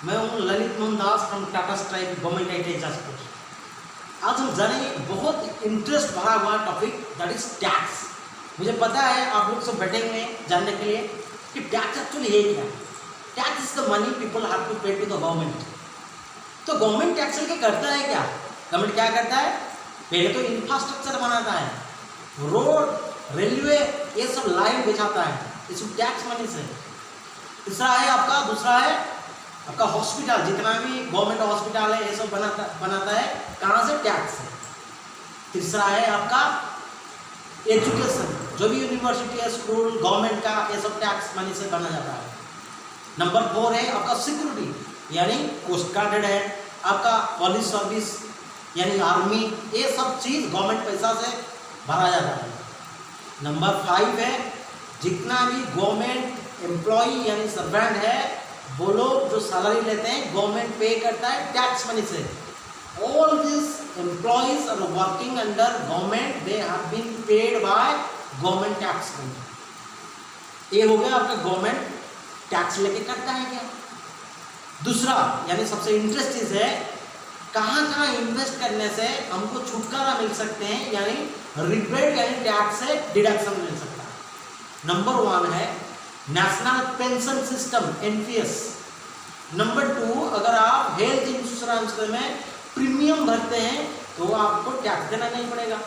मैं हूं Lalit Mohan Das from Tata strike government IT Jajpur. आज हम जानेंगे बहुत इंटरेस्ट भरा हुआ टॉपिक दैट इज टैक्स। मुझे पता है आप लोग सब बैठेंगे जानने के लिए कि टैक्स एक्चुअली है क्या। Tax is the money people have to pay to the government. तो गवर्नमेंट टैक्स लेके करता है क्या? गवर्नमेंट क्या करता है? पहले तो इंफ्रास्ट्रक्चर बनाता है, रोड रेलवे ये सब लाइन बिछाता है, इस टैक्स मनी से। दूसरा है आपका हॉस्पिटल, जितना भी गवर्नमेंट हॉस्पिटल है ये सब बनाता है, कहाँ से? टैक्स से। तीसरा है आपका एजुकेशन, जो भी यूनिवर्सिटी है, स्कूल गवर्नमेंट का, ये सब टैक्स मनी से बना जाता है। नंबर 4 है आपका सिक्योरिटी, यानी कोस्ट गार्ड है, आपका पुलिस सर्विस यानी आर्मी, ये सब चीज़ गवर्नमेंट पैसा से भरा जाता है। नंबर 5 है जितना भी गवर्नमेंट एम्प्लॉई यानी सर्वेंट है, वो लोग जो सैलरी लेते हैं गवर्नमेंट पे करता है टैक्स मनी से। All this employees are working under government, they have been paid by government tax money. ये हो गया आपका गवर्नमेंट टैक्स लेके करता है क्या। दूसरा यानी सबसे इंटरेस्ट चीज है कहाँ कहाँ इन्वेस्ट करने से हमको छुटकारा मिल सकते हैं, यानी रिबेट यानी टैक्स से डिडक्शन मिल सकता है। नंबर 1 है national pension system NPS. Number 2, अगर आप हेल्थ इंश्योरेंस में प्रीमियम भरते हैं तो आपको टैक्स देना नहीं पड़ेगा।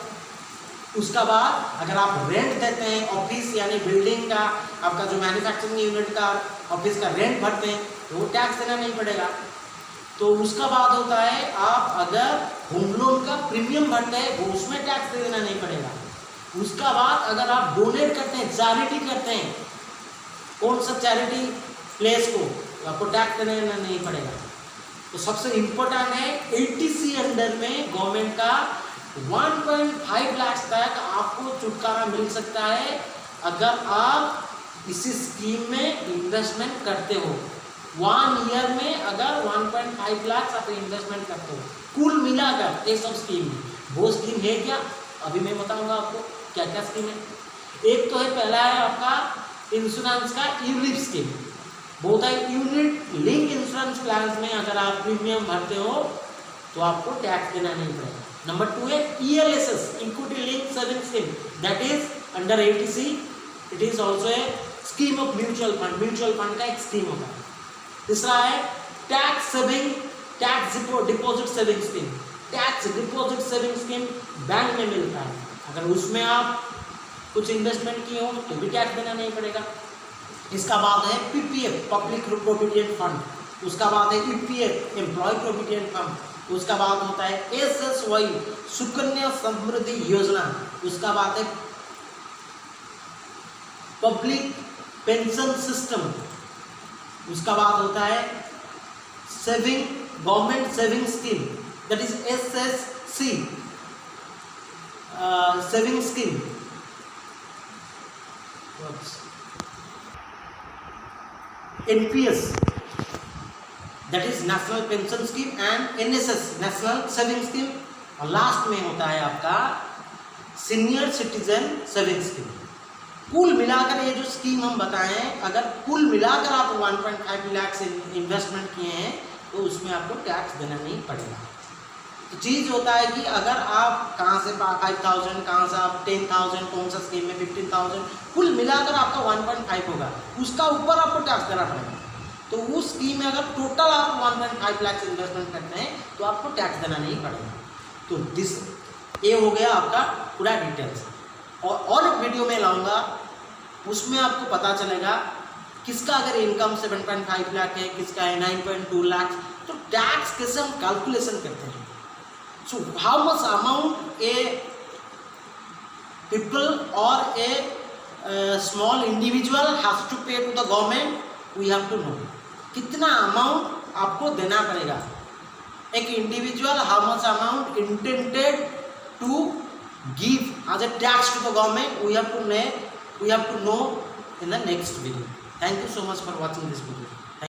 उसका बाद अगर आप रेंट देते हैं ऑफिस यानी बिल्डिंग का, आपका जो मैन्युफैक्चरिंग यूनिट का ऑफिस का रेंट भरते हैं तो वो टैक्स देना नहीं पड़ेगा। तो उसका बाद होता है आप अगर होम लोन का प्रीमियम भरते हैं वो उसमें टैक्स देना नहीं पड़ेगा। उसका बाद अगर आप डोनेट करते हैं, चैरिटी करते हैं, कौन सा चैरिटी प्लेस को, तो आपको टैक्स देना नहीं पड़ेगा। तो सबसे इम्पोर्टेंट है 80C अंडर में गवर्नमेंट का 1.5 लाख तक आपको छुटकारा मिल सकता है अगर आप इसी स्कीम में इन्वेस्टमेंट करते हो। 1 ईयर में अगर 1.5 लाख आप इन्वेस्टमेंट करते हो, कुल मिलाकर ये सब स्कीम है। वो स्कीम है क्या, अभी मैं बताऊंगा आपको क्या क्या स्कीम है। एक तो है, पहला है आपका इंश्योरेंस का यूलिप स्कीम। बहुत है यूनिट लिंक इंश्योरेंस प्लान में अगर आप प्रीमियम भरते हो तो आपको टैक्स देना नहीं पड़ेगा। नंबर 2 है ELSS, equity link saving scheme, that is under 80C। It is also a scheme of mutual fund, mutual fund का एक स्कीम होता है। तीसरा है tax deposit saving scheme. Tax deposit saving scheme bank में मिलता है, अगर उसमें आप कुछ इन्वेस्टमेंट किए हो तो भी टैक्स देना नहीं पड़ेगा। इसका बाद है PPF, पब्लिक प्रोविडेंट फंड। उसका बाद है EPF, एम्प्लॉय प्रोविडेंट फंड। उसका बाद होता है SSY, सुकन्या समृद्धि योजना। उसका बाद है पब्लिक पेंशन सिस्टम। उसका बाद होता है saving government saving scheme, that is SSC saving scheme. NPS, that is national pension scheme, and NSS national saving scheme. और लास्ट में होता है आपका सीनियर सिटीजन सेविंग स्कीम। कुल मिलाकर ये जो स्कीम हम बताए हैं, अगर कुल मिलाकर आप 1.5 लाख से इन्वेस्टमेंट किए हैं तो उसमें आपको टैक्स देना नहीं पड़ेगा। तो चीज़ होता है कि अगर आप कहाँ से 5,000, कहाँ से आप 10,000, कौन सा स्कीम में 15,000, कुल मिलाकर आपका 1.5 होगा, उसका ऊपर आपको टैक्स देना पड़ेगा। तो उस स्कीम में अगर टोटल आप 1.5 लाख इन्वेस्टमेंट करते हैं तो आपको टैक्स देना नहीं पड़ेगा। तो ये हो गया आपका पूरा डिटेल्स। और एक वीडियो में लाऊंगा, उसमें आपको पता चलेगा किसका अगर इनकम 7.5 लाख है, किसका है 9.2 लाख, तो टैक्स कैसे हम कैलकुलेशन करते हैं। So how much amount a people और a small individual has to pay to the government, we have to know कितना अमाउंट आपको देना पड़ेगा। एक individual how much amount intended to give as a tax to the government, we have to know in the next video. Thank you so much for watching this video.